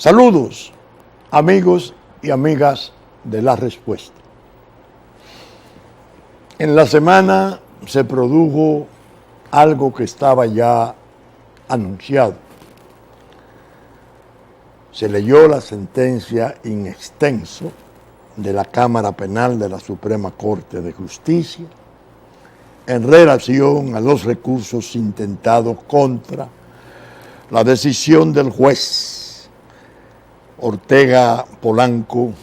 Saludos, amigos y amigas de La Respuesta. En la semana se produjo algo que estaba ya anunciado. Se leyó la sentencia in extenso de la Cámara Penal de la Suprema Corte de Justicia en relación a los recursos intentados contra la decisión del juez Ortega Polanco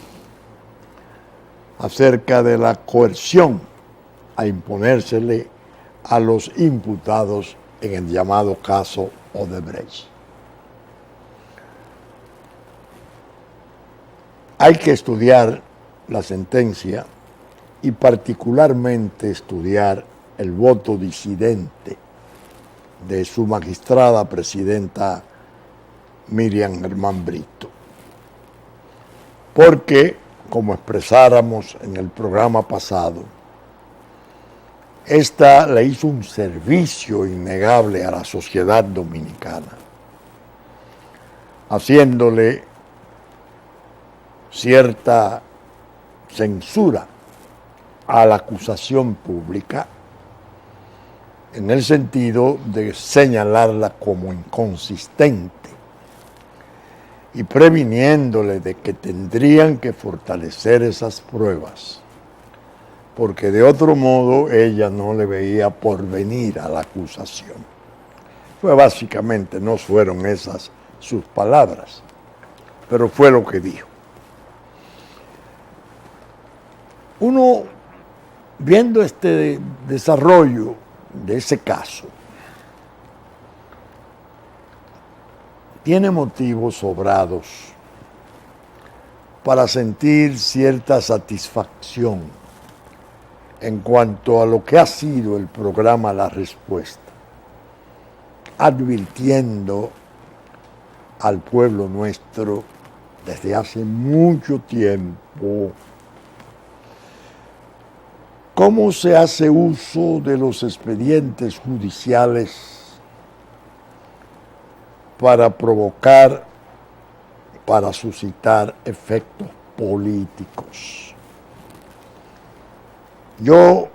acerca de la coerción a imponérsele a los imputados en el llamado caso Odebrecht. Hay que estudiar la sentencia y particularmente estudiar el voto disidente de su magistrada presidenta Miriam Germán Brito. Porque, como expresáramos en el programa pasado, esta le hizo un servicio innegable a la sociedad dominicana, haciéndole cierta censura a la acusación pública en el sentido de señalarla como inconsistente y previniéndole de que tendrían que fortalecer esas pruebas, porque de otro modo ella no le veía porvenir a la acusación. Pues básicamente no fueron esas sus palabras, pero fue lo que dijo. Uno, viendo este desarrollo de ese caso, tiene motivos sobrados para sentir cierta satisfacción en cuanto a lo que ha sido el programa La Respuesta, advirtiendo al pueblo nuestro desde hace mucho tiempo cómo se hace uso de los expedientes judiciales para provocar, para suscitar efectos políticos. Yo,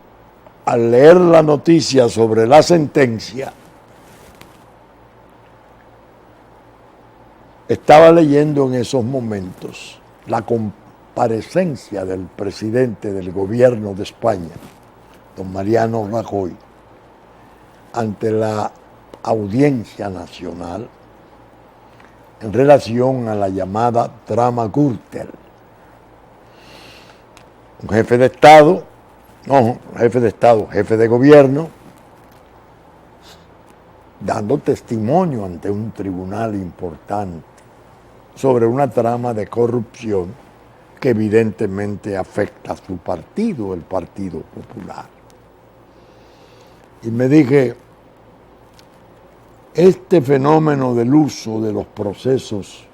al leer la noticia sobre la sentencia, estaba leyendo en esos momentos la comparecencia del presidente del gobierno de España, don Mariano Rajoy, ante la Audiencia Nacional en relación a la llamada trama Gürtel. Un jefe de Estado, jefe de gobierno, dando testimonio ante un tribunal importante sobre una trama de corrupción que evidentemente afecta a su partido, el Partido Popular. Y me dije, este fenómeno del uso de los procesos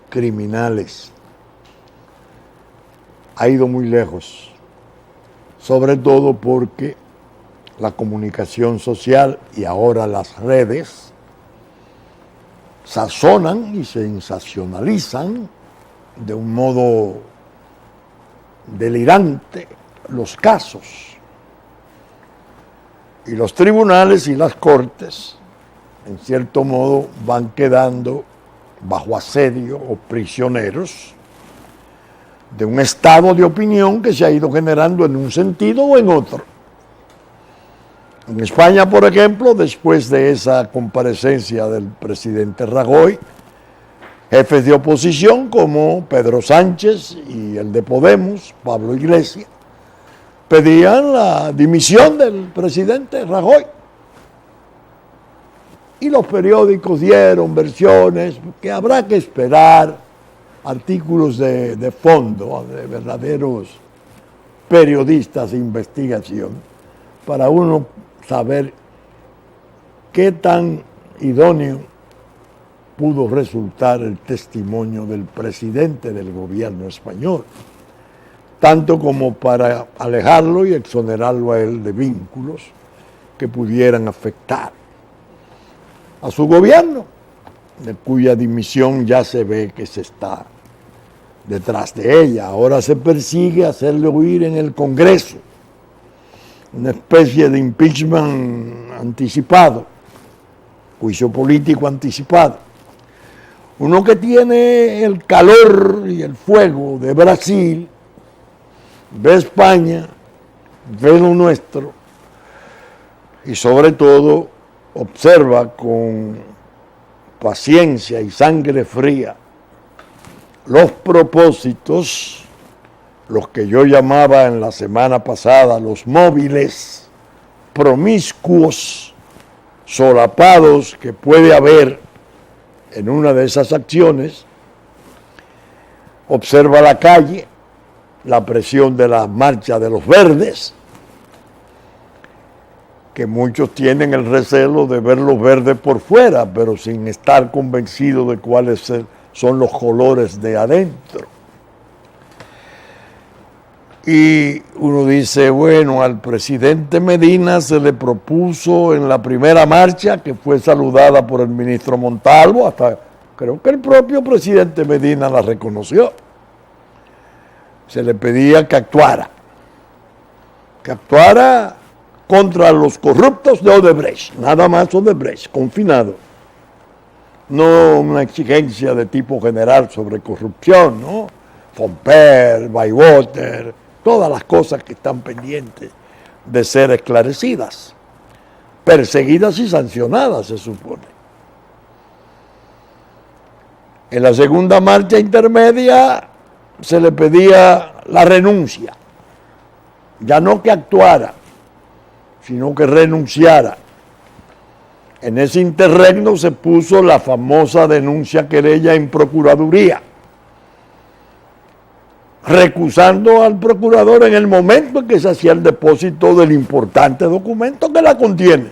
criminales ha ido muy lejos, sobre todo porque la comunicación social y ahora las redes sazonan y sensacionalizan de un modo delirante los casos. Y los tribunales y las cortes, en cierto modo, van quedando bajo asedio o prisioneros de un estado de opinión que se ha ido generando en un sentido o en otro. En España, por ejemplo, después de esa comparecencia del presidente Rajoy, jefes de oposición como Pedro Sánchez y el de Podemos, Pablo Iglesias, pedían la dimisión del presidente Rajoy. Y los periódicos dieron versiones que habrá que esperar, artículos de fondo, de verdaderos periodistas de investigación, para uno saber qué tan idóneo pudo resultar el testimonio del presidente del gobierno español, tanto como para alejarlo y exonerarlo a él de vínculos que pudieran afectar a su gobierno. de cuya dimisión ya se ve que se está detrás de ella. Ahora se persigue hacerle huir en el Congreso, una especie de impeachment anticipado, juicio político anticipado. Uno que tiene el calor y el fuego de Brasil, ve España, ve lo nuestro y sobre todo observa con paciencia y sangre fría los propósitos, los que yo llamaba en la semana pasada los móviles promiscuos, solapados que puede haber en una de esas acciones. Observa la calle, la presión de la marcha de los verdes, que muchos tienen el recelo de ver los verdes por fuera, pero sin estar convencidos de cuáles son los colores de adentro. Y uno dice, bueno, al presidente Medina se le propuso en la primera marcha, que fue saludada por el ministro Montalvo, hasta creo que el propio presidente Medina la reconoció. Se le pedía que actuara contra los corruptos de Odebrecht, nada más Odebrecht, confinado. No una exigencia de tipo general sobre corrupción, ¿no? Fomper, Bywater, todas las cosas que están pendientes de ser esclarecidas, perseguidas y sancionadas, se supone. En la segunda marcha intermedia se le pedía la renuncia, ya no que actuara, sino que renunciara. En ese interregno se puso la famosa denuncia querella en Procuraduría, recusando al procurador en el momento en que se hacía el depósito del importante documento que la contiene.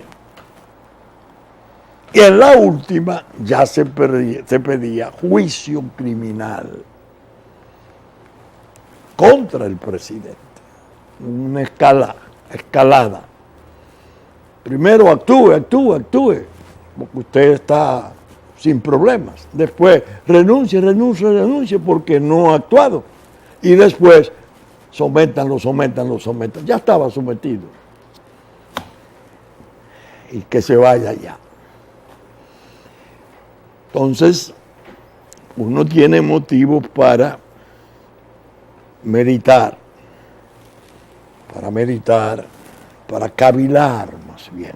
Y en la última ya se pedía juicio criminal contra el presidente. Una escalada. Primero actúe, porque usted está sin problemas. Después renuncie, porque no ha actuado. Y después sométanlo. Ya estaba sometido. Y que se vaya ya. Entonces, uno tiene motivos para meditar, para cavilar más bien.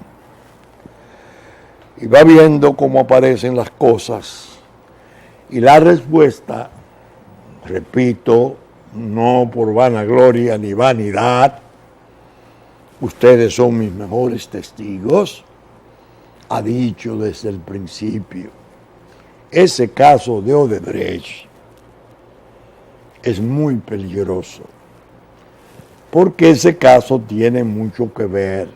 Y va viendo cómo aparecen las cosas. Y la respuesta, repito, no por vanagloria ni vanidad, ustedes son mis mejores testigos, ha dicho desde el principio. Ese caso de Odebrecht es muy peligroso, porque ese caso tiene mucho que ver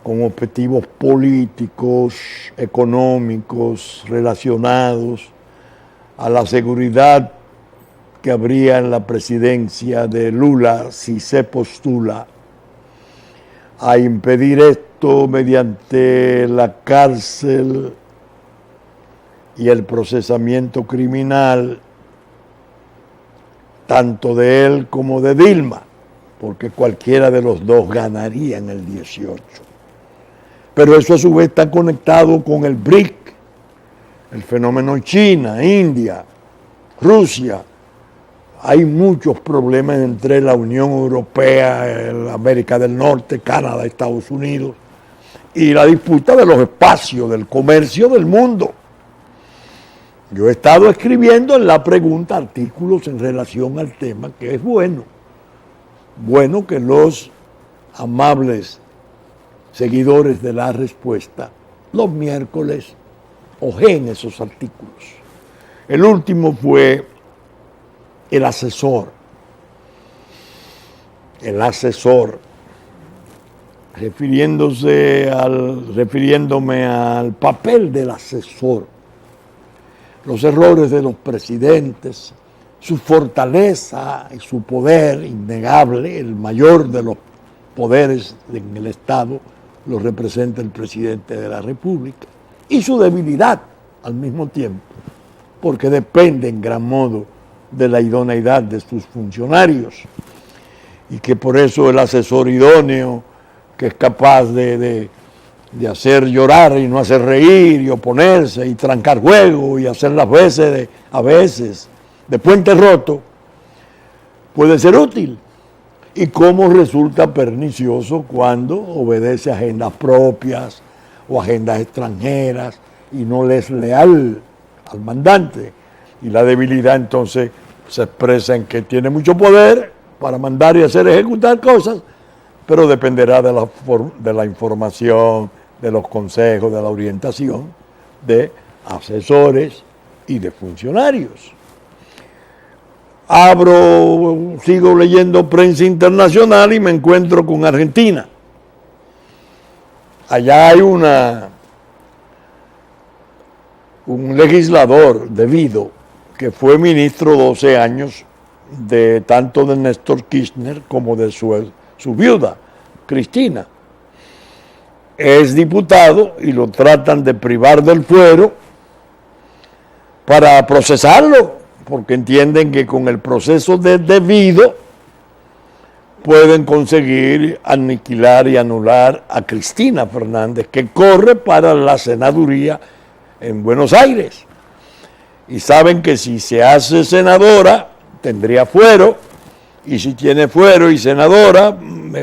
con objetivos políticos, económicos, relacionados a la seguridad que habría en la presidencia de Lula si se postula a impedir esto mediante la cárcel y el procesamiento criminal tanto de él como de Dilma, porque cualquiera de los dos ganaría en el 18. Pero eso a su vez está conectado con el BRIC, el fenómeno China, India, Rusia. Hay muchos problemas entre la Unión Europea, América del Norte, Canadá, Estados Unidos, y la disputa de los espacios del comercio del mundo. Yo he estado escribiendo en La Pregunta artículos en relación al tema, que es bueno que los amables seguidores de La Respuesta los miércoles ojeen esos artículos. El último fue el asesor, refiriéndome al papel del asesor, los errores de los presidentes, su fortaleza y su poder innegable, el mayor de los poderes en el Estado lo representa el presidente de la República, y su debilidad al mismo tiempo, porque depende en gran modo de la idoneidad de sus funcionarios, y que por eso el asesor idóneo, que es capaz de hacer llorar y no hacer reír, y oponerse, y trancar juego, y hacer las veces a veces de puente roto, puede ser útil. Y cómo resulta pernicioso cuando obedece a agendas propias o agendas extranjeras y no le es leal al mandante. Y la debilidad entonces se expresa en que tiene mucho poder para mandar y hacer ejecutar cosas, pero dependerá de la información, de los consejos, de la orientación de asesores y de funcionarios. Sigo leyendo prensa internacional y me encuentro con Argentina. Allá hay un legislador debido que fue ministro 12 años tanto de Néstor Kirchner como de su viuda, Cristina. Es diputado y lo tratan de privar del fuero para procesarlo, porque entienden que con el proceso de debido pueden conseguir aniquilar y anular a Cristina Fernández, que corre para la senaduría en Buenos Aires. Y saben que si se hace senadora, tendría fuero, y si tiene fuero y senadora,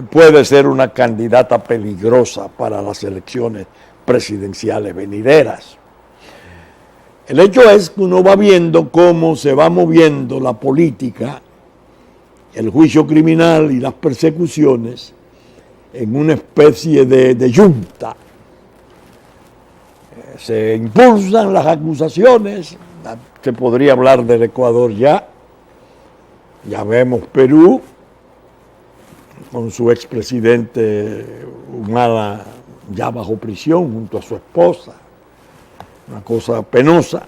puede ser una candidata peligrosa para las elecciones presidenciales venideras. El hecho es que uno va viendo cómo se va moviendo la política, el juicio criminal y las persecuciones en una especie de yunta. Se impulsan las acusaciones, se podría hablar del Ecuador ya vemos Perú con su expresidente Humala ya bajo prisión junto a su esposa. Una cosa penosa,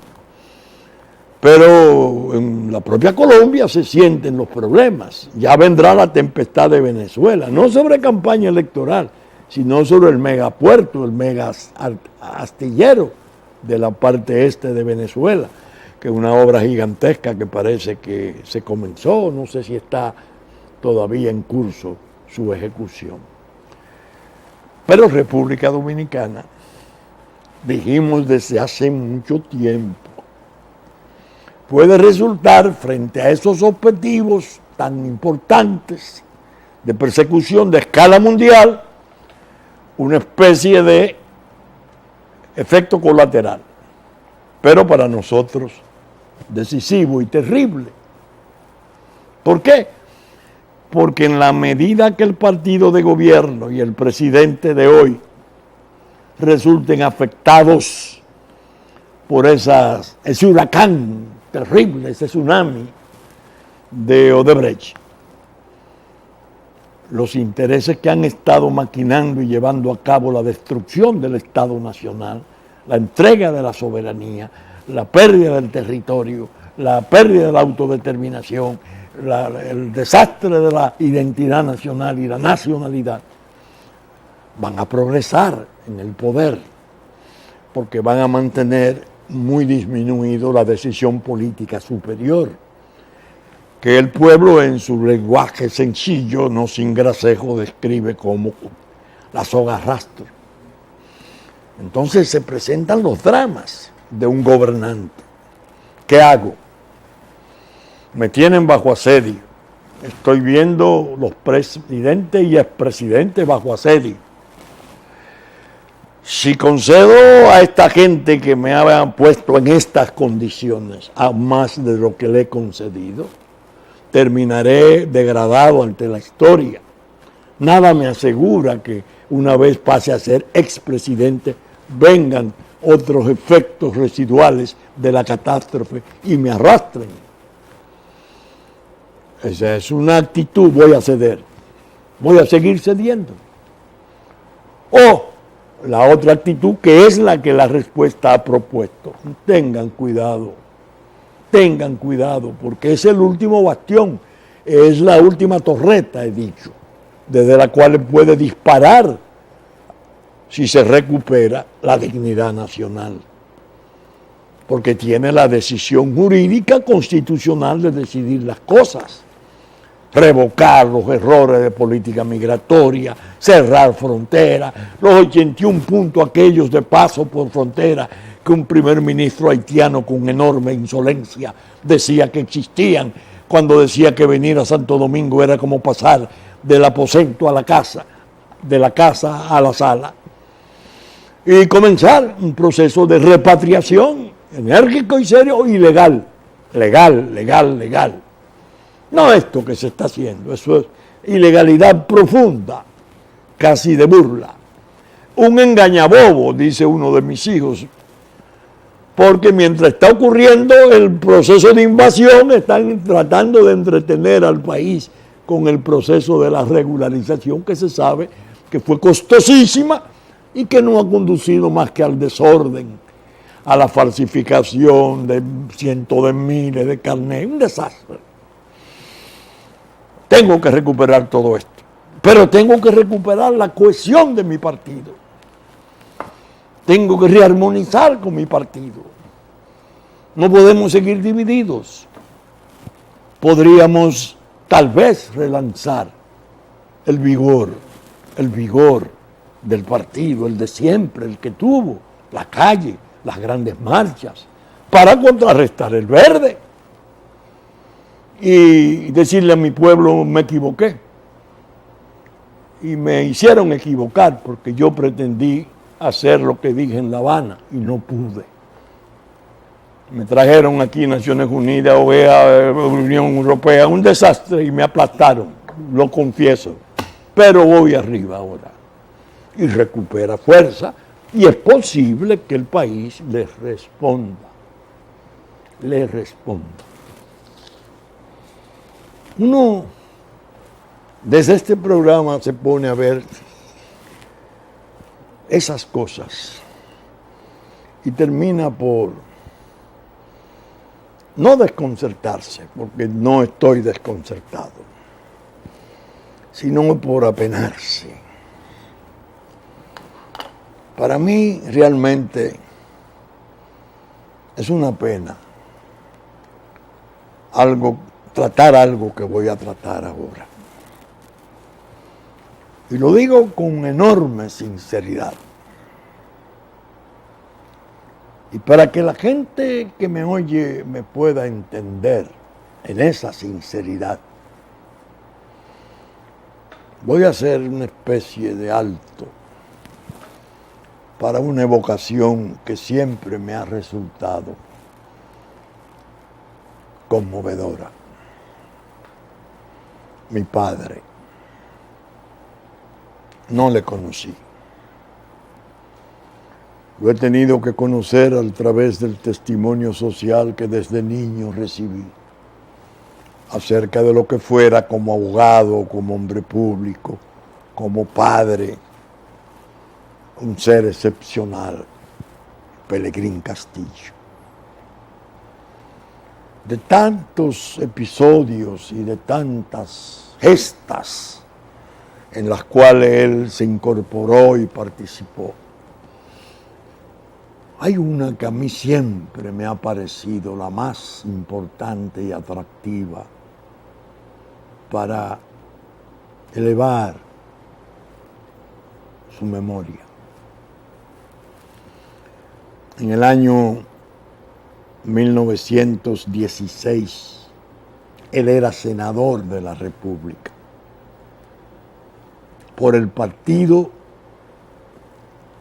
pero en la propia Colombia se sienten los problemas. Ya vendrá la tempestad de Venezuela, no sobre campaña electoral, sino sobre el megapuerto, el mega astillero de la parte este de Venezuela, que es una obra gigantesca que parece que se comenzó, no sé si está todavía en curso su ejecución. Pero República Dominicana, dijimos desde hace mucho tiempo, puede resultar frente a esos objetivos tan importantes de persecución de escala mundial una especie de efecto colateral, pero para nosotros decisivo y terrible. ¿Por qué? Porque en la medida que el partido de gobierno y el presidente de hoy resulten afectados por ese huracán terrible, ese tsunami de Odebrecht, los intereses que han estado maquinando y llevando a cabo la destrucción del Estado Nacional, la entrega de la soberanía, la pérdida del territorio, la pérdida de la autodeterminación, el desastre de la identidad nacional y la nacionalidad, van a progresar en el poder, porque van a mantener muy disminuido la decisión política superior, que el pueblo en su lenguaje sencillo, no sin gracejo, describe como la soga arrastre. Entonces se presentan los dramas de un gobernante. ¿Qué hago? Me tienen bajo asedio. Estoy viendo los presidentes y expresidentes bajo asedio. Si concedo a esta gente que me habían puesto en estas condiciones a más de lo que le he concedido, terminaré degradado ante la historia. Nada me asegura que una vez pase a ser expresidente vengan otros efectos residuales de la catástrofe y me arrastren. Esa es una actitud, voy a ceder, voy a seguir cediendo. O la otra actitud, que es la que la respuesta ha propuesto, tengan cuidado, porque es el último bastión, es la última torreta, he dicho, desde la cual puede disparar, si se recupera, la dignidad nacional. porque tiene la decisión jurídica constitucional de decidir las cosas, revocar los errores de política migratoria, cerrar fronteras, los 81 puntos aquellos de paso por frontera que un primer ministro haitiano con enorme insolencia decía que existían, cuando decía que venir a Santo Domingo era como pasar del aposento a la casa, de la casa a la sala, y comenzar un proceso de repatriación enérgico y serio y legal. No esto que se está haciendo, eso es ilegalidad profunda, casi de burla. Un engañabobo, dice uno de mis hijos, porque mientras está ocurriendo el proceso de invasión, están tratando de entretener al país con el proceso de la regularización, que se sabe que fue costosísima y que no ha conducido más que al desorden, a la falsificación de cientos de miles de carnets, un desastre. Tengo que recuperar todo esto, pero tengo que recuperar la cohesión de mi partido. Tengo que rearmonizar con mi partido. No podemos seguir divididos. Podríamos tal vez relanzar el vigor del partido, el de siempre, el que tuvo, la calle, las grandes marchas, para contrarrestar el verde y decirle a mi pueblo: me equivoqué. Y me hicieron equivocar porque yo pretendí hacer lo que dije en La Habana y no pude. Me trajeron aquí Naciones Unidas, OEA, Unión Europea, un desastre, y me aplastaron, lo confieso. Pero voy arriba ahora y recupera fuerza, y es posible que el país les responda. Uno desde este programa se pone a ver esas cosas y termina por no desconcertarse, porque no estoy desconcertado, sino por apenarse. Para mí realmente es una pena tratar algo que voy a tratar ahora. Y lo digo con enorme sinceridad. Y para que la gente que me oye me pueda entender en esa sinceridad, voy a hacer una especie de alto para una evocación que siempre me ha resultado conmovedora. Mi padre, no le conocí. Lo he tenido que conocer a través del testimonio social que desde niño recibí acerca de lo que fuera como abogado, como hombre público, como padre, un ser excepcional, Pelegrín Castillo. De tantos episodios y de tantas gestas en las cuales él se incorporó y participó, hay una que a mí siempre me ha parecido la más importante y atractiva para elevar su memoria. En el año 1916, él era senador de la República por el partido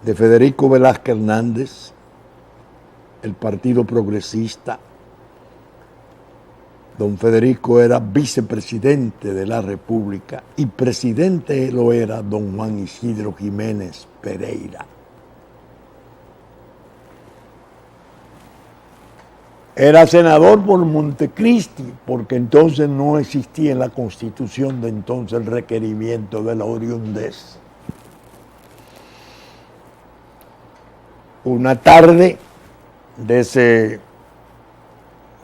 de Federico Velázquez Hernández, el Partido Progresista. Don Federico era vicepresidente de la República y presidente lo era don Juan Isidro Jiménez Pereira. Era senador por Montecristi, porque entonces no existía en la Constitución de entonces el requerimiento de la oriundez. Una tarde de ese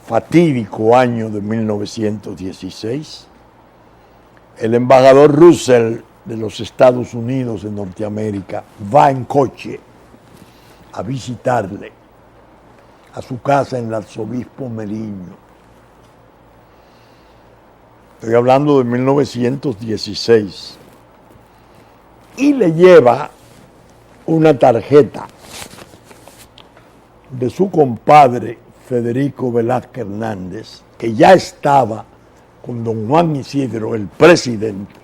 fatídico año de 1916, el embajador Russell de los Estados Unidos de Norteamérica va en coche a visitarle a su casa en el Arzobispo Meriño. Estoy hablando de 1916. Y le lleva una tarjeta de su compadre Federico Velázquez Hernández, que ya estaba con don Juan Isidro, el presidente,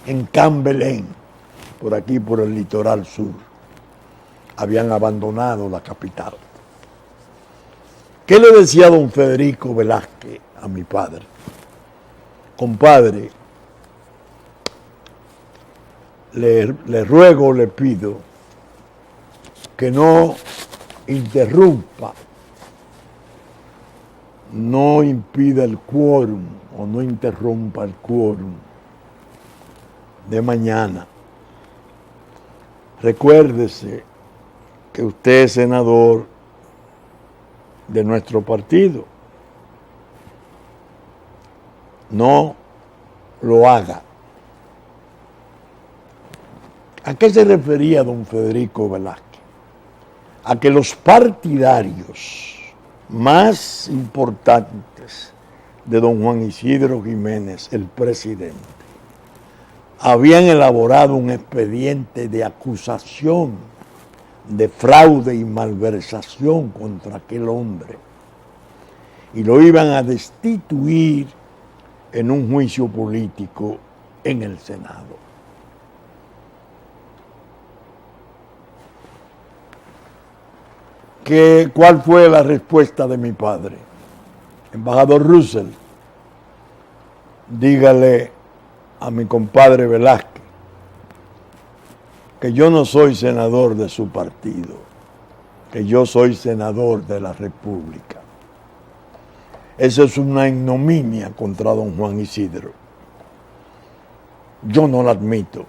en Cambelén, por aquí, por el litoral sur. Habían abandonado la capital. ¿Qué le decía don Federico Velázquez a mi padre? Compadre, le ruego, le pido que no interrumpa, no impida el quórum o no interrumpa el quórum de mañana. Recuérdese que usted es senador de nuestro partido. No lo haga. ¿A qué se refería don Federico Velázquez? A que los partidarios más importantes de don Juan Isidro Jiménez, el presidente, habían elaborado un expediente de acusación de fraude y malversación contra aquel hombre y lo iban a destituir en un juicio político en el Senado. ¿Cuál fue la respuesta de mi padre? Embajador Russell, dígale a mi compadre Velázquez que yo no soy senador de su partido, que yo soy senador de la República. Esa es una ignominia contra don Juan Isidro. Yo no la admito.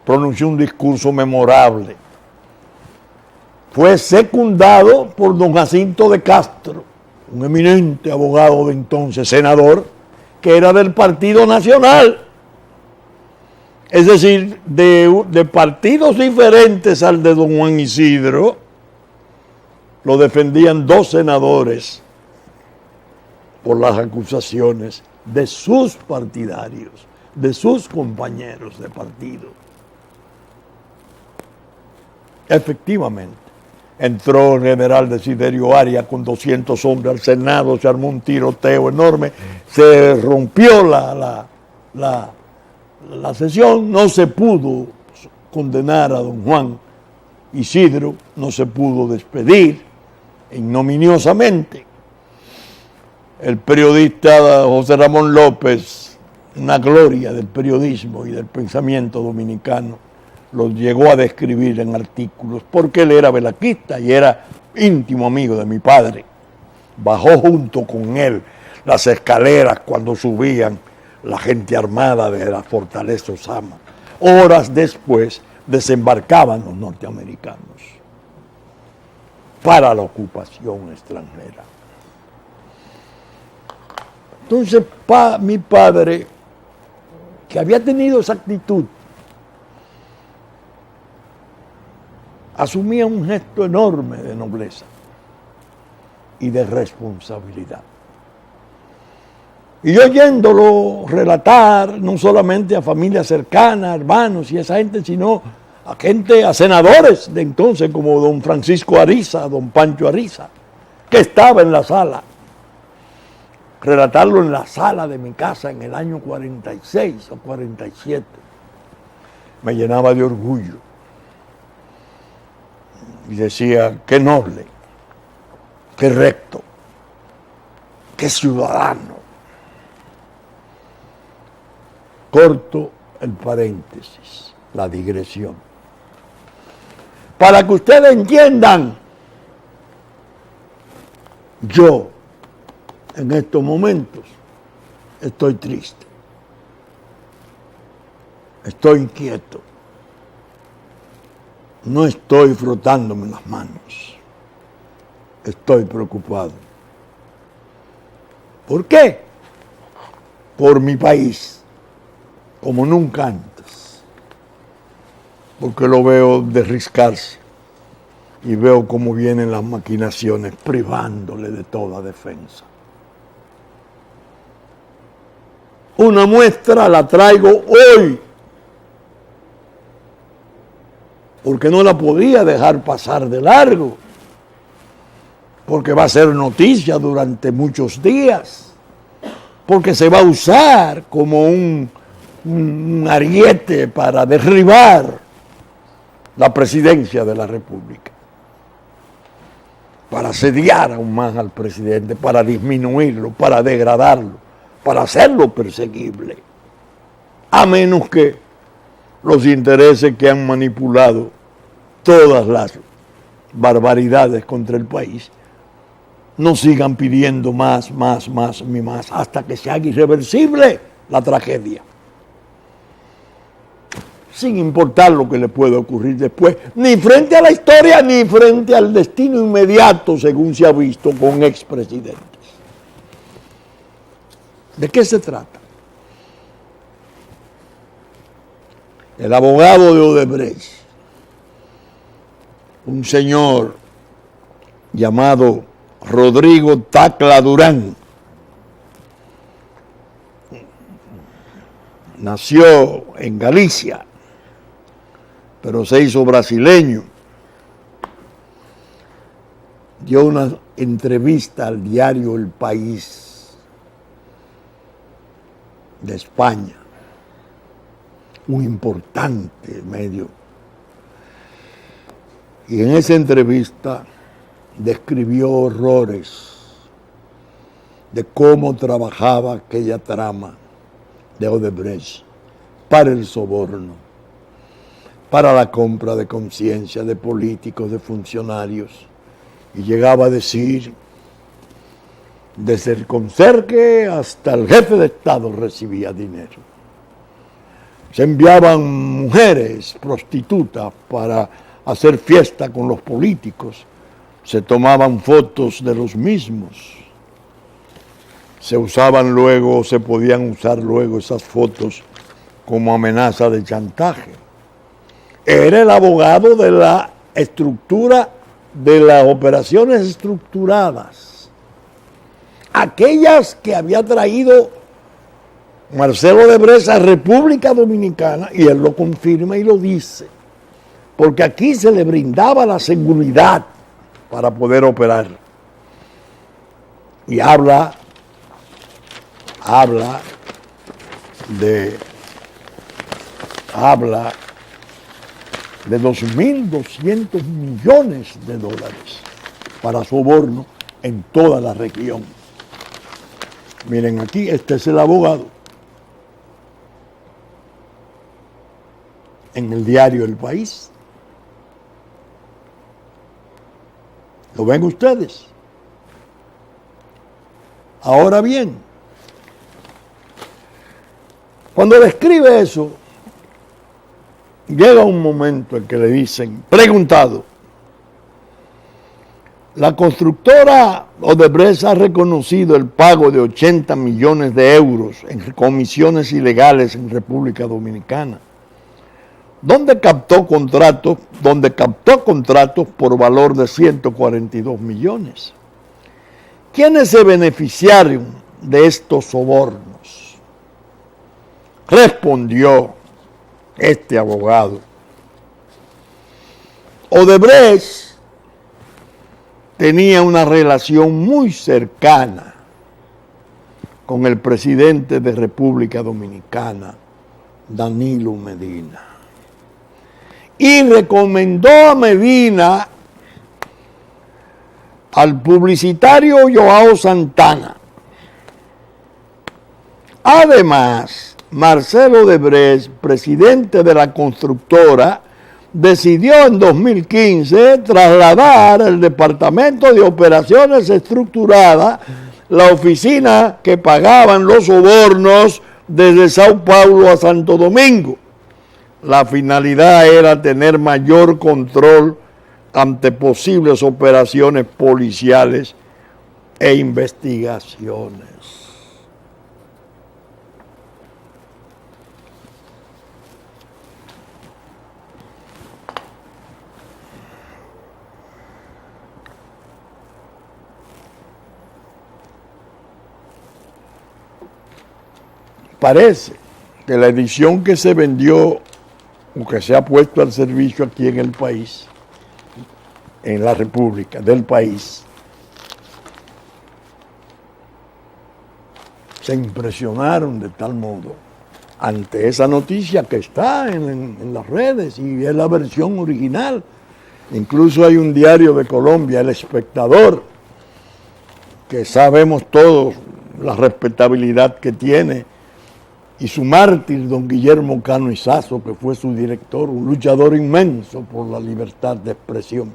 Pronunció un discurso memorable. Fue secundado por don Jacinto de Castro, un eminente abogado de entonces, senador, que era del Partido Nacional. Es decir, de partidos diferentes al de don Juan Isidro, lo defendían dos senadores por las acusaciones de sus partidarios, de sus compañeros de partido. Efectivamente, entró el general Desiderio Arias con 200 hombres al Senado, se armó un tiroteo enorme, se rompió la sesión, no se pudo condenar a don Juan Isidro, no se pudo despedir ignominiosamente. El periodista José Ramón López, una gloria del periodismo y del pensamiento dominicano, lo llegó a describir en artículos, porque él era velazquista y era íntimo amigo de mi padre. Bajó junto con él las escaleras cuando subían la gente armada de la fortaleza Osama. Horas después desembarcaban los norteamericanos para la ocupación extranjera. Entonces, mi padre, que había tenido esa actitud, asumía un gesto enorme de nobleza y de responsabilidad. Y yo oyéndolo relatar, no solamente a familias cercanas, hermanos y esa gente, sino a senadores de entonces como don Francisco Ariza, don Pancho Ariza, que estaba en la sala. Relatarlo en la sala de mi casa en el año 46 o 47 me llenaba de orgullo. Y decía, qué noble, qué recto, qué ciudadano. Corto el paréntesis, la digresión. Para que ustedes entiendan, yo en estos momentos estoy triste, estoy inquieto. No estoy frotándome las manos, estoy preocupado. ¿Por qué? Por mi país, como nunca antes, porque lo veo derriscarse, y veo cómo vienen las maquinaciones privándole de toda defensa. Una muestra la traigo hoy, porque no la podía dejar pasar de largo, porque va a ser noticia durante muchos días, porque se va a usar como un ariete para derribar la presidencia de la República, para asediar aún más al presidente, para disminuirlo, para degradarlo, para hacerlo perseguible, a menos que los intereses que han manipulado todas las barbaridades contra el país no sigan pidiendo más, hasta que se haga irreversible la tragedia, sin importar lo que le pueda ocurrir después, ni frente a la historia, ni frente al destino inmediato, según se ha visto con expresidentes. ¿De qué se trata? El abogado de Odebrecht, un señor llamado Rodrigo Tacla Durán, nació en Galicia, pero se hizo brasileño. Dio una entrevista al diario El País de España, un importante medio. Y en esa entrevista describió horrores de cómo trabajaba aquella trama de Odebrecht para el soborno, para la compra de conciencia de políticos, de funcionarios, y llegaba a decir, desde el conserje hasta el jefe de Estado recibía dinero. Se enviaban mujeres prostitutas para hacer fiesta con los políticos, se tomaban fotos de los mismos, se usaban luego, se podían usar luego esas fotos como amenaza de chantaje. Era el abogado de la estructura de las operaciones estructuradas, aquellas que había traído Marcelo Odebrecht a República Dominicana, y él lo confirma y lo dice, porque aquí se le brindaba la seguridad para poder operar. Y habla de 2.200 millones de dólares para soborno en toda la región. Miren aquí, este es el abogado en el diario El País. ¿Lo ven ustedes? Ahora bien, cuando le escribe eso, llega un momento en que le dicen, preguntado, la constructora Odebrecht ha reconocido el pago de 80 millones de euros en comisiones ilegales en República Dominicana, donde captó contratos por valor de 142 millones. ¿Quiénes se beneficiaron de estos sobornos? Respondió este abogado. Odebrecht tenía una relación muy cercana con el presidente de República Dominicana, Danilo Medina, y recomendó a Medina al publicitario Joao Santana. Además, Marcelo Odebrecht, presidente de la constructora, decidió en 2015 trasladar al Departamento de Operaciones Estructuradas la oficina que pagaban los sobornos desde Sao Paulo a Santo Domingo. La finalidad era tener mayor control ante posibles operaciones policiales e investigaciones. Parece que la edición que se vendió o que se ha puesto al servicio aquí en el país, en la República del país, se impresionaron de tal modo ante esa noticia que está en las redes y es la versión original. Incluso hay un diario de Colombia, El Espectador, que sabemos todos la respetabilidad que tiene, y su mártir, don Guillermo Cano Izazo, que fue su director, un luchador inmenso por la libertad de expresión,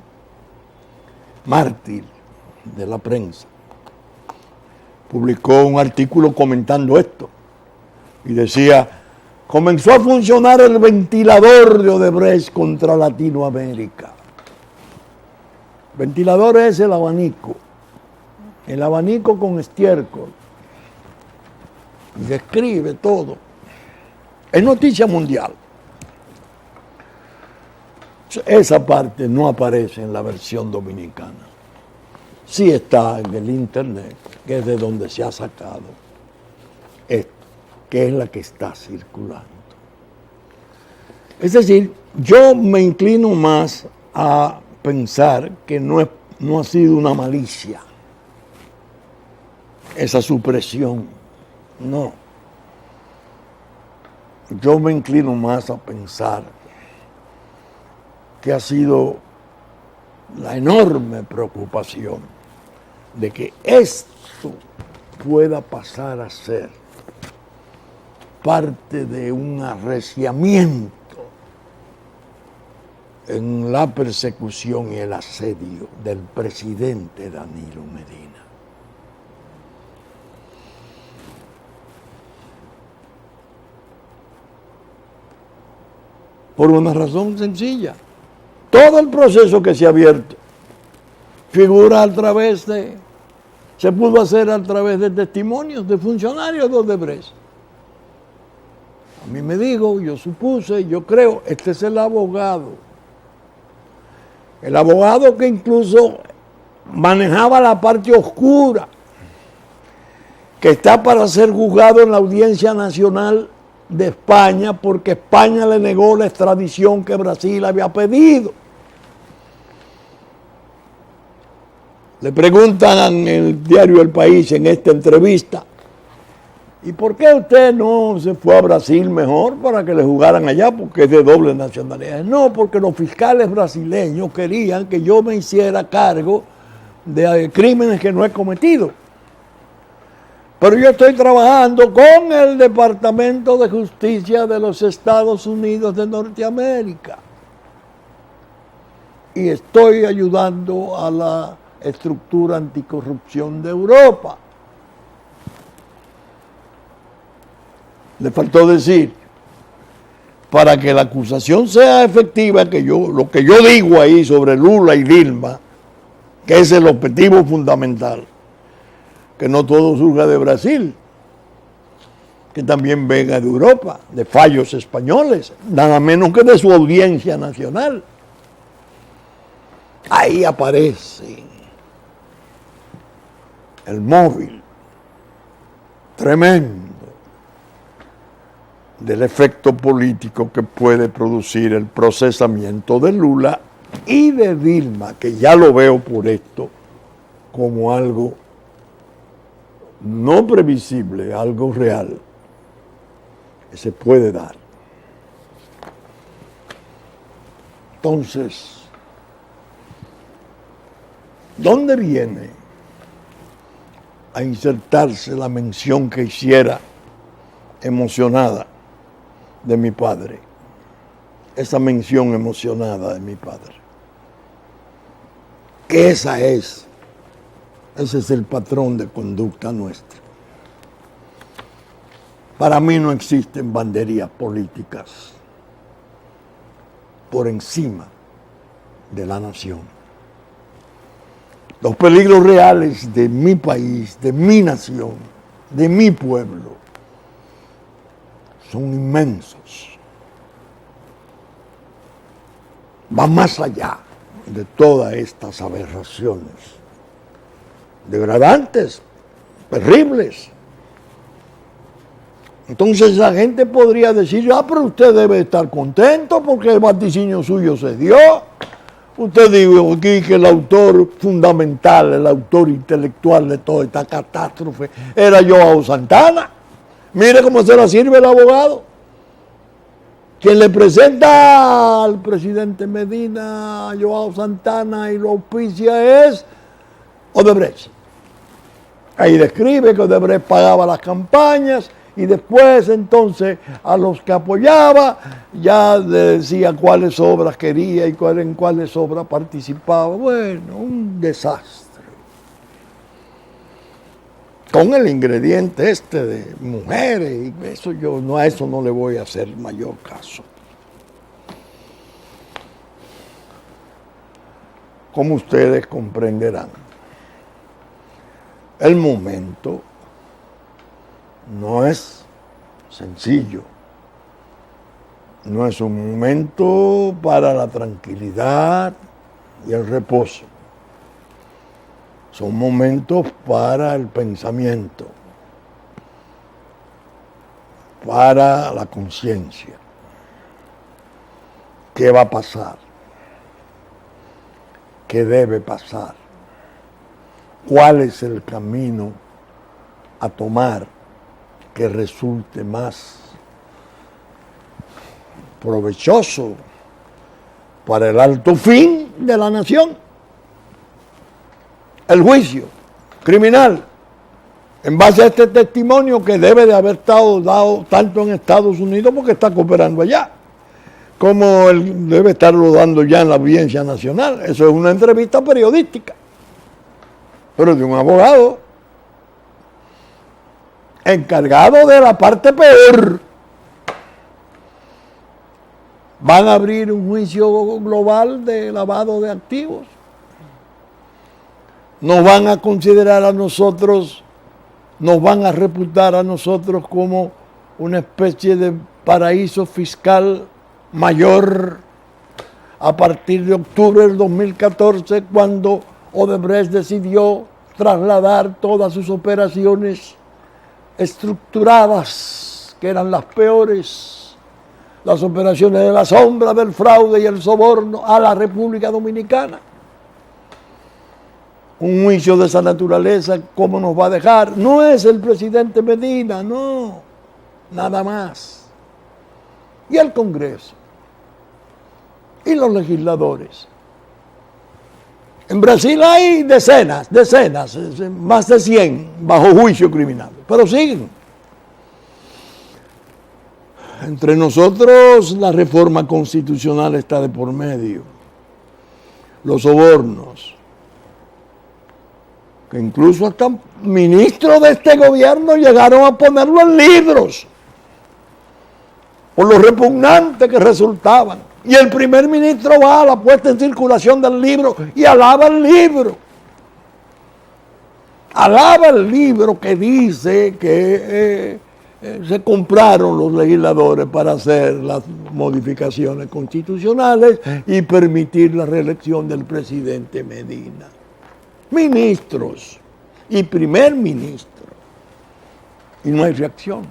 mártir de la prensa, publicó un artículo comentando esto y decía: comenzó a funcionar el ventilador de Odebrecht contra Latinoamérica. Ventilador es el abanico con estiércol. Y describe todo. Es noticia mundial. Esa parte no aparece en la versión dominicana. Sí está en el internet, que es de donde se ha sacado esto, que es la que está circulando. Es decir, yo me inclino más a pensar que no ha sido una malicia esa supresión. No. Yo me inclino más a pensar que ha sido la enorme preocupación de que esto pueda pasar a ser parte de un arreciamiento en la persecución y el asedio del presidente Danilo Medina. Por una razón sencilla. Todo el proceso que se ha abierto se pudo hacer a través de testimonios de funcionarios de Odebrecht. A mí me digo, yo supuse, yo creo, este es el abogado que incluso manejaba la parte oscura, que está para ser juzgado en la Audiencia Nacional de España, porque España le negó la extradición que Brasil había pedido. Le preguntan en el diario El País, en esta entrevista: ¿y por qué usted no se fue a Brasil mejor para que le juzgaran allá, porque es de doble nacionalidad? No, porque los fiscales brasileños querían que yo me hiciera cargo de crímenes que no he cometido. Pero yo estoy trabajando con el Departamento de Justicia de los Estados Unidos de Norteamérica y estoy ayudando a la estructura anticorrupción de Europa. Le faltó decir, para que la acusación sea efectiva, lo que yo digo ahí sobre Lula y Dilma, que es el objetivo fundamental, que no todo surja de Brasil, que también venga de Europa, de fallos españoles, nada menos que de su Audiencia Nacional. Ahí aparece el móvil tremendo del efecto político que puede producir el procesamiento de Lula y de Dilma, que ya lo veo por esto como algo no previsible, algo real, que se puede dar. Entonces, ¿dónde viene a insertarse la mención que hiciera emocionada de mi padre? Esa mención emocionada de mi padre. Que ese es el patrón de conducta nuestra. Para mí no existen banderías políticas por encima de la nación. Los peligros reales de mi país, de mi nación, de mi pueblo, son inmensos. Van más allá de todas estas aberraciones degradantes, terribles, Entonces la gente podría decir, pero usted debe estar contento porque el vaticinio suyo se dio. Usted dijo aquí que el autor fundamental, el autor intelectual de toda esta catástrofe era Joao Santana. Mire cómo se la sirve el abogado. Quien le presenta al presidente Medina a Joao Santana y lo auspicia es Odebrecht. Ahí describe que Odebrecht pagaba las campañas y después entonces a los que apoyaba ya le decía cuáles obras quería y en cuáles obras participaba. Bueno, un desastre. Con el ingrediente este de mujeres, y eso a eso no le voy a hacer mayor caso. Como ustedes comprenderán, el momento no es sencillo, no es un momento para la tranquilidad y el reposo. Son momentos para el pensamiento, para la conciencia. ¿Qué va a pasar? ¿Qué debe pasar? ¿Cuál es el camino a tomar que resulte más provechoso para el alto fin de la nación? El juicio criminal, en base a este testimonio que debe de haber estado dado tanto en Estados Unidos porque está cooperando allá, como él debe estarlo dando ya en la Audiencia Nacional. Eso es una entrevista periodística, pero de un abogado encargado de la parte peor. Van a abrir un juicio global de lavado de activos. Nos van a considerar a nosotros, nos van a reputar a nosotros como una especie de paraíso fiscal mayor a partir de octubre del 2014, cuando Odebrecht decidió trasladar todas sus operaciones estructuradas, que eran las peores, las operaciones de la sombra, del fraude y el soborno, a la República Dominicana. Un juicio de esa naturaleza, ¿cómo nos va a dejar? No es el presidente Medina, no, nada más. Y el Congreso, y los legisladores. En Brasil hay decenas, más de 100 bajo juicio criminal, pero siguen. Entre nosotros la reforma constitucional está de por medio, los sobornos, que incluso hasta ministros de este gobierno llegaron a ponerlo en libros, por lo repugnante que resultaban. Y el primer ministro va a la puesta en circulación del libro y alaba el libro. Alaba el libro que dice que se compraron los legisladores para hacer las modificaciones constitucionales y permitir la reelección del presidente Medina. Ministros y primer ministro. Y no hay reacción.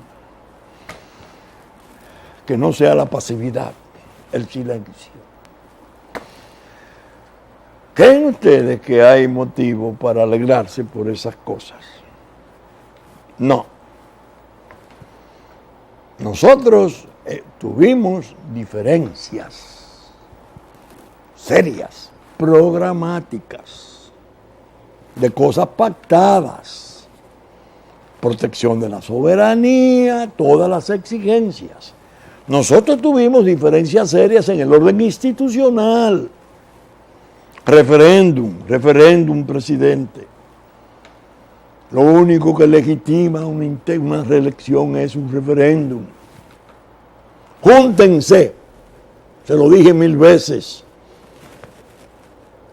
Que no sea la pasividad, el silencio. ¿Creen ustedes que hay motivo para alegrarse por esas cosas? No. Nosotros tuvimos diferencias serias, programáticas, de cosas pactadas, protección de la soberanía, todas las exigencias. Nosotros tuvimos diferencias serias en el orden institucional. Referéndum, presidente. Lo único que legitima una reelección es un referéndum. Júntense, se lo dije 1000 veces.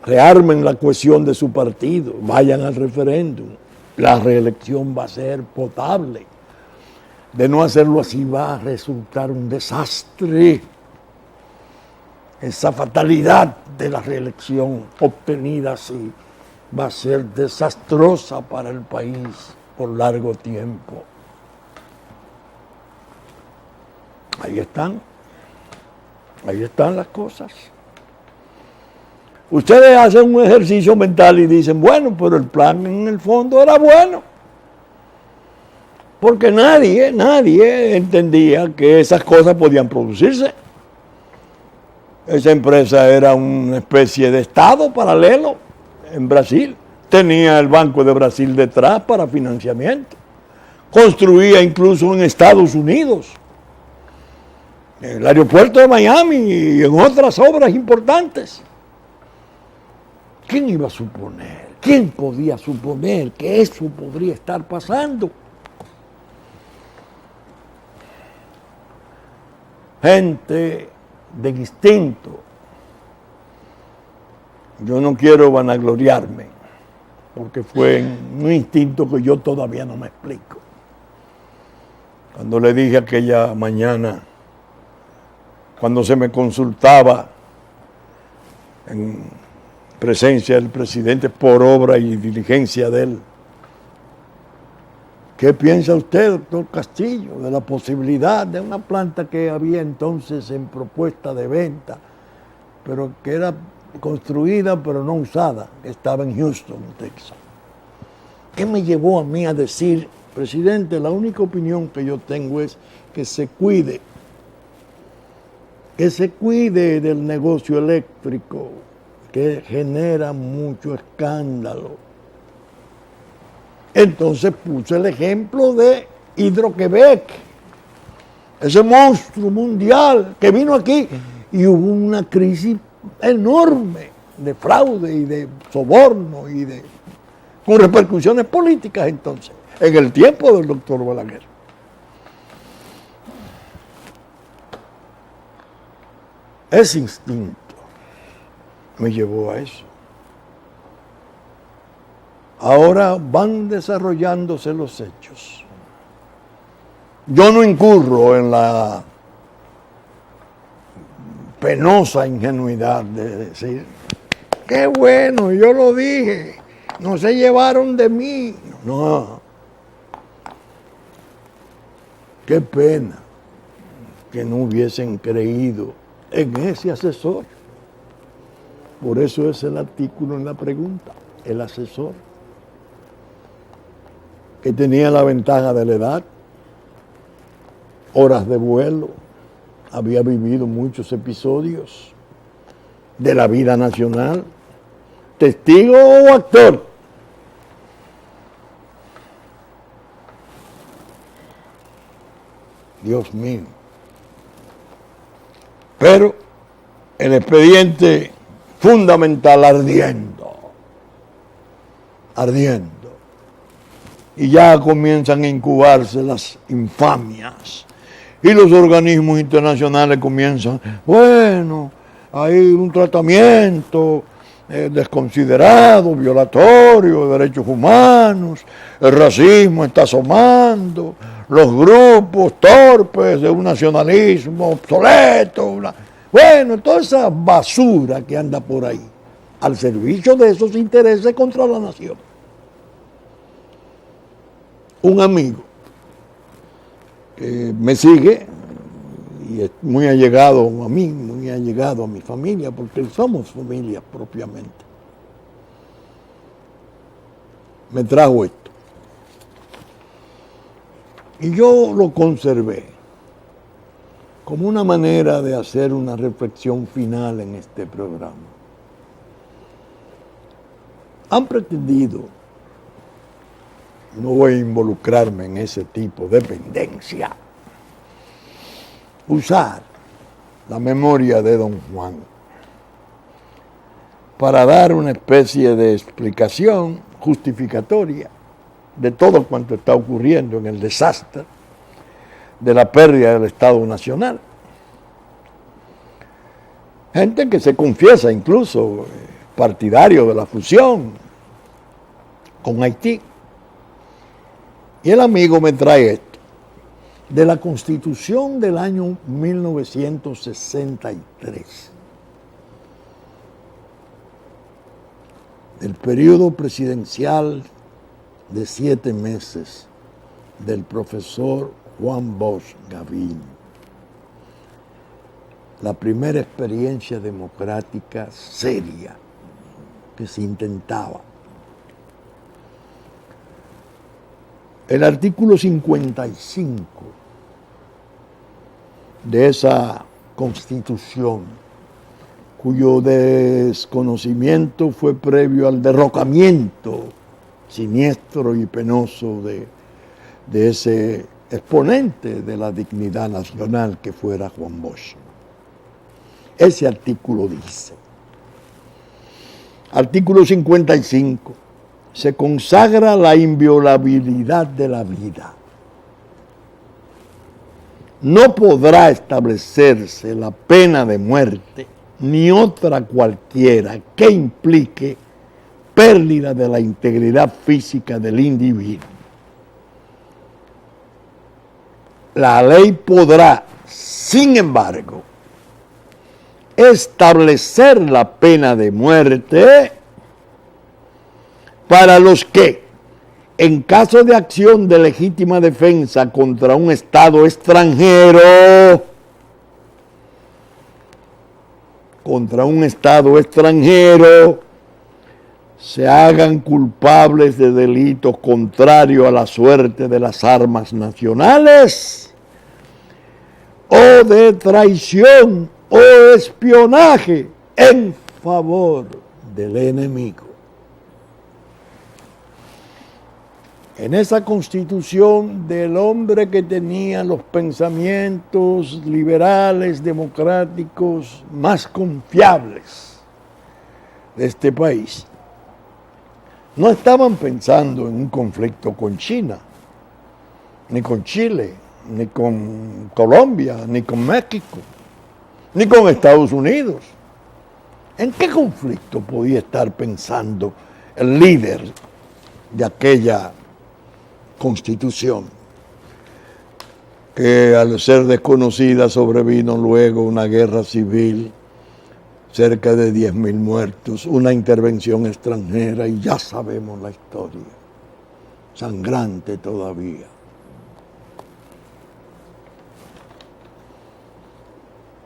Rearmen la cohesión de su partido, vayan al referéndum. La reelección va a ser potable. De no hacerlo así va a resultar un desastre. Esa fatalidad de la reelección obtenida así va a ser desastrosa para el país por largo tiempo. Ahí están las cosas. Ustedes hacen un ejercicio mental y dicen, bueno, pero el plan en el fondo era bueno. Porque nadie entendía que esas cosas podían producirse. Esa empresa era una especie de estado paralelo en Brasil. Tenía el Banco de Brasil detrás para financiamiento. Construía incluso en Estados Unidos, en el aeropuerto de Miami y en otras obras importantes. ¿Quién iba a suponer? ¿Quién podía suponer que eso podría estar pasando? Gente de instinto. Yo no quiero vanagloriarme, porque fue un instinto que yo todavía no me explico. Cuando le dije aquella mañana, cuando se me consultaba en presencia del presidente por obra y diligencia de él, ¿qué piensa usted, doctor Castillo, de la posibilidad de una planta que había entonces en propuesta de venta, pero que era construida pero no usada, que estaba en Houston, Texas? ¿Qué me llevó a mí a decir, presidente, la única opinión que yo tengo es que se cuide del negocio eléctrico, que genera mucho escándalo? Entonces puse el ejemplo de Hidro-Quebec, ese monstruo mundial que vino aquí y hubo una crisis enorme de fraude y de soborno con repercusiones políticas entonces, en el tiempo del doctor Balaguer. Ese instinto me llevó a eso. Ahora van desarrollándose los hechos. Yo no incurro en la penosa ingenuidad de decir, qué bueno, yo lo dije, no se llevaron de mí. No. Qué pena que no hubiesen creído en ese asesor. Por eso es el artículo en la pregunta, el asesor, que tenía la ventaja de la edad, horas de vuelo, había vivido muchos episodios de la vida nacional, testigo o actor. Dios mío. Pero el expediente fundamental ardiendo. Y ya comienzan a incubarse las infamias. Y los organismos internacionales comienzan, bueno, hay un tratamiento desconsiderado, violatorio de derechos humanos, el racismo está asomando, los grupos torpes de un nacionalismo obsoleto, bueno, toda esa basura que anda por ahí, al servicio de esos intereses contra la nación. Un amigo que me sigue y es muy allegado a mí, muy allegado a mi familia, porque somos familia propiamente, me trajo esto. Y yo lo conservé como una manera de hacer una reflexión final en este programa. Han pretendido, no voy a involucrarme en ese tipo de pendencia, usar la memoria de don Juan para dar una especie de explicación justificatoria de todo cuanto está ocurriendo en el desastre de la pérdida del Estado Nacional. Gente que se confiesa incluso partidario de la fusión con Haití. Y el amigo me trae esto, de la Constitución del año 1963, del periodo presidencial de 7 meses del profesor Juan Bosch Gavín. la primera experiencia democrática seria que se intentaba. El artículo 55 de esa Constitución, cuyo desconocimiento fue previo al derrocamiento siniestro y penoso de ese exponente de la dignidad nacional que fuera Juan Bosch. Ese artículo dice, artículo 55, se consagra la inviolabilidad de la vida. No podrá establecerse la pena de muerte ni otra cualquiera que implique pérdida de la integridad física del individuo. La ley podrá, sin embargo, establecer la pena de muerte para los que, en caso de acción de legítima defensa contra un Estado extranjero, se hagan culpables de delitos contrarios a la suerte de las armas nacionales o de traición o espionaje en favor del enemigo. En esa Constitución del hombre que tenía los pensamientos liberales, democráticos más confiables de este país, no estaban pensando en un conflicto con China, ni con Chile, ni con Colombia, ni con México, ni con Estados Unidos. ¿En qué conflicto podía estar pensando el líder de aquella Constitución, que al ser desconocida sobrevino luego una guerra civil, cerca de 10.000 muertos, una intervención extranjera y ya sabemos la historia, sangrante todavía?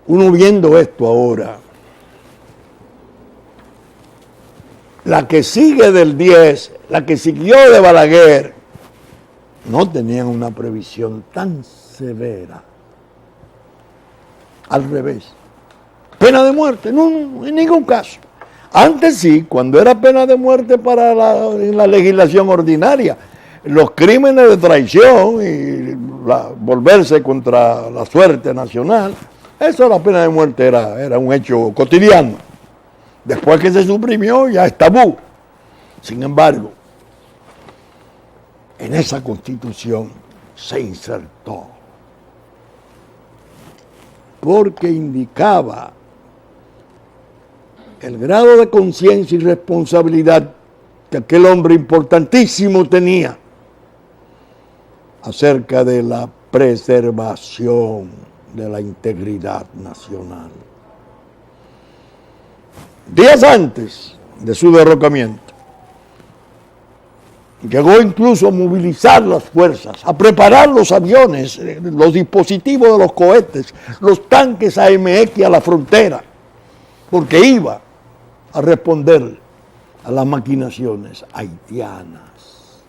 Uno viendo esto ahora, la que sigue del 10, la que siguió de Balaguer, no tenían una previsión tan severa. Al revés. Pena de muerte, no, en ningún caso. Antes sí, cuando era pena de muerte en la legislación ordinaria, los crímenes de traición y volverse contra la suerte nacional, eso, la pena de muerte era un hecho cotidiano. Después que se suprimió ya es tabú. Sin embargo, en esa Constitución se insertó, porque indicaba el grado de conciencia y responsabilidad que aquel hombre importantísimo tenía acerca de la preservación de la integridad nacional. Días antes de su derrocamiento, llegó incluso a movilizar las fuerzas, a preparar los aviones, los dispositivos de los cohetes, los tanques AMX a la frontera, porque iba a responder a las maquinaciones haitianas.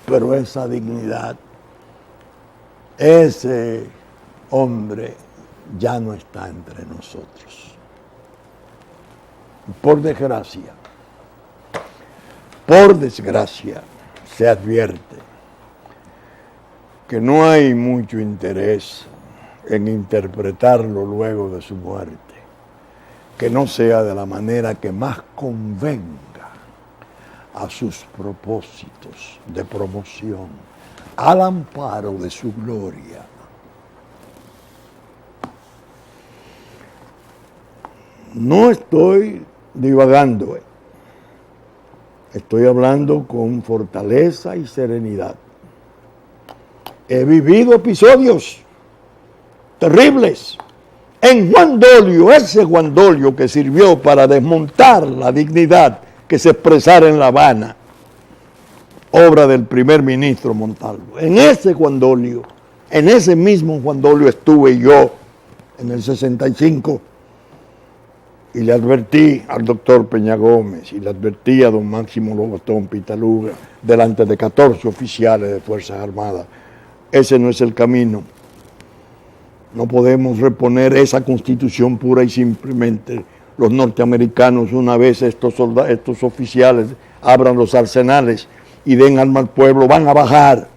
Pero esa dignidad, ese hombre ya no está entre nosotros. Por desgracia, se advierte que no hay mucho interés en interpretarlo luego de su muerte, que no sea de la manera que más convenga a sus propósitos de promoción, al amparo de su gloria. No estoy divagando, estoy hablando con fortaleza y serenidad. He vivido episodios terribles. En Juan Dolio, ese Juan Dolio que sirvió para desmontar la dignidad que se expresara en La Habana, obra del primer ministro Montalvo. En ese Juan Dolio En ese mismo Juan Dolio estuve yo en el 65 y le advertí al doctor Peña Gómez y le advertí a don Máximo Lobatón Pitaluga delante de 14 oficiales de Fuerzas Armadas. Ese no es el camino. No podemos reponer esa constitución pura y simplemente. Los norteamericanos, una vez estos oficiales abran los arsenales y den arma al pueblo, van a bajar,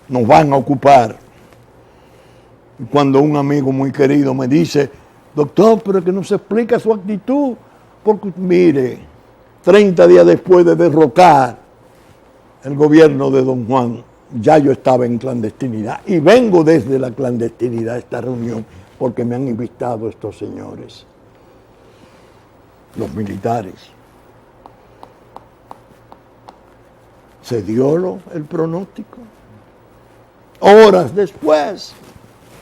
nos van a ocupar. Y cuando un amigo muy querido me dice, doctor, pero que no se explica su actitud, porque mire, 30 días después de derrocar el gobierno de don Juan, ya yo estaba en clandestinidad y vengo desde la clandestinidad a esta reunión porque me han invitado estos señores, los militares. ¿Se dio el pronóstico? Horas después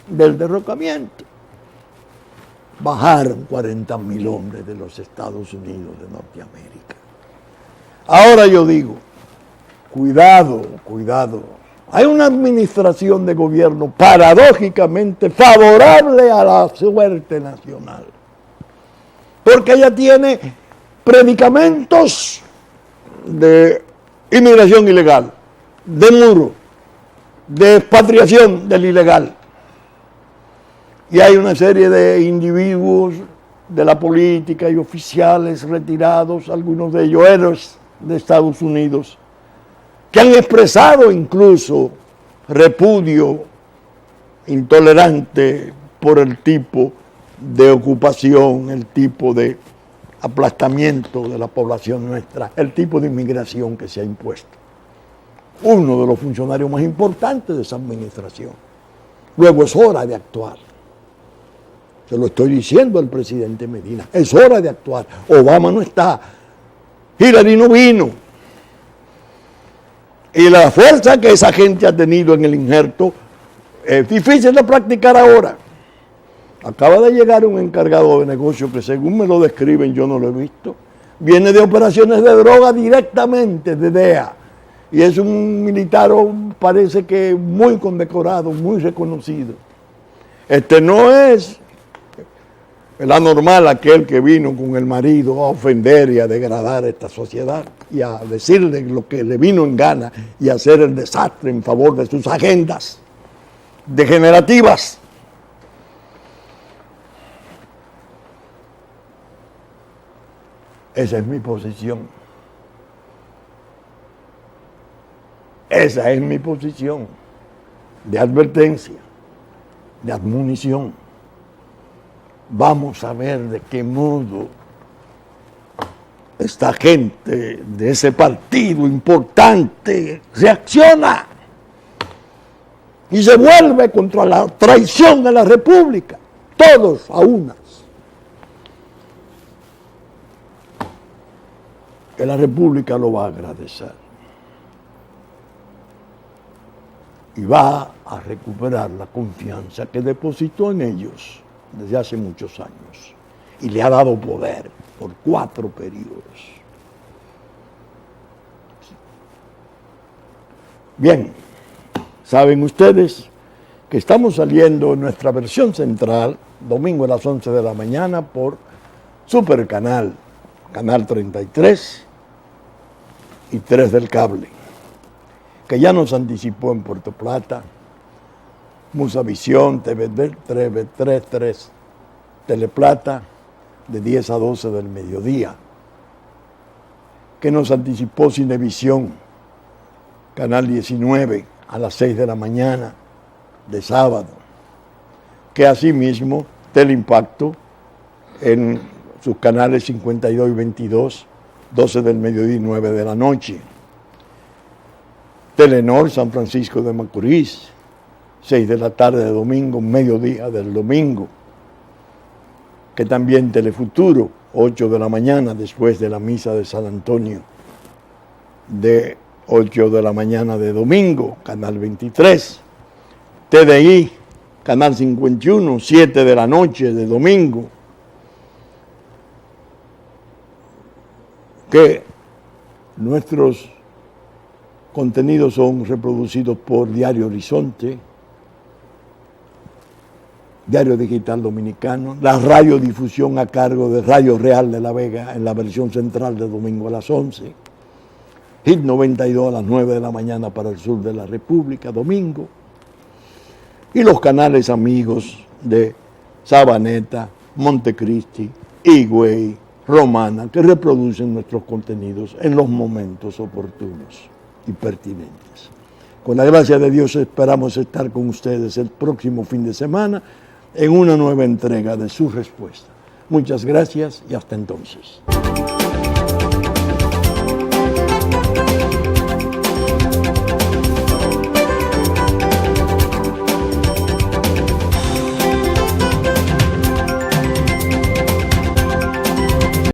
del derrocamiento, bajaron 40,000 hombres de los Estados Unidos de Norteamérica. Ahora yo digo, cuidado, cuidado. Hay una administración de gobierno paradójicamente favorable a la suerte nacional, porque ella tiene predicamentos de inmigración ilegal, de muro, de expatriación del ilegal. Y hay una serie de individuos de la política y oficiales retirados, algunos de ellos héroes de Estados Unidos, que han expresado incluso repudio intolerante por el tipo de ocupación, el tipo de aplastamiento de la población nuestra, el tipo de inmigración que se ha impuesto. Uno de los funcionarios más importantes de esa administración. Luego es hora de actuar. Se lo estoy diciendo al presidente Medina. Es hora de actuar. Obama no está. Hillary no vino. Y la fuerza que esa gente ha tenido en el injerto es difícil de practicar ahora. Acaba de llegar un encargado de negocio que según me lo describen, yo no lo he visto. Viene de operaciones de droga directamente de DEA. Y es un militar, parece que muy condecorado, muy reconocido. Este no es el anormal, aquel que vino con el marido a ofender y a degradar esta sociedad y a decirle lo que le vino en gana y a hacer el desastre en favor de sus agendas degenerativas. Esa es mi posición. Esa es mi posición de advertencia, de admonición. Vamos a ver de qué modo esta gente de ese partido importante reacciona y se vuelve contra la traición de la República, todos a unas. Que la República lo va a agradecer y va a recuperar la confianza que depositó en ellos desde hace muchos años y le ha dado poder por 4 periodos. Bien, saben ustedes que estamos saliendo en nuestra versión central, domingo a las 11 de la mañana por Supercanal, Canal 33 y 3 del cable, que ya nos anticipó en Puerto Plata, Musavisión, TV3, 3, Teleplata, de 10 a 12 del mediodía, que nos anticipó Cinevisión, Canal 19, a las 6 de la mañana de sábado, que asimismo Teleimpacto en sus canales 52 y 22, 12 del mediodía y 9 de la noche. Telenor San Francisco de Macorís, 6 de la tarde de domingo, mediodía del domingo. Que también Telefuturo, 8 de la mañana después de la misa de San Antonio, de 8 de la mañana de domingo, Canal 23. TDI, Canal 51, 7 de la noche de domingo. Que nuestros contenidos son reproducidos por Diario Horizonte, Diario Digital Dominicano, la radiodifusión a cargo de Radio Real de la Vega en la versión central de domingo a las 11, Hit 92 a las 9 de la mañana para el sur de la República, domingo, y los canales amigos de Sabaneta, Montecristi, Higüey, Romana, que reproducen nuestros contenidos en los momentos oportunos y pertinentes. Con la gracia de Dios esperamos estar con ustedes el próximo fin de semana en una nueva entrega de Su Respuesta. Muchas gracias y hasta entonces.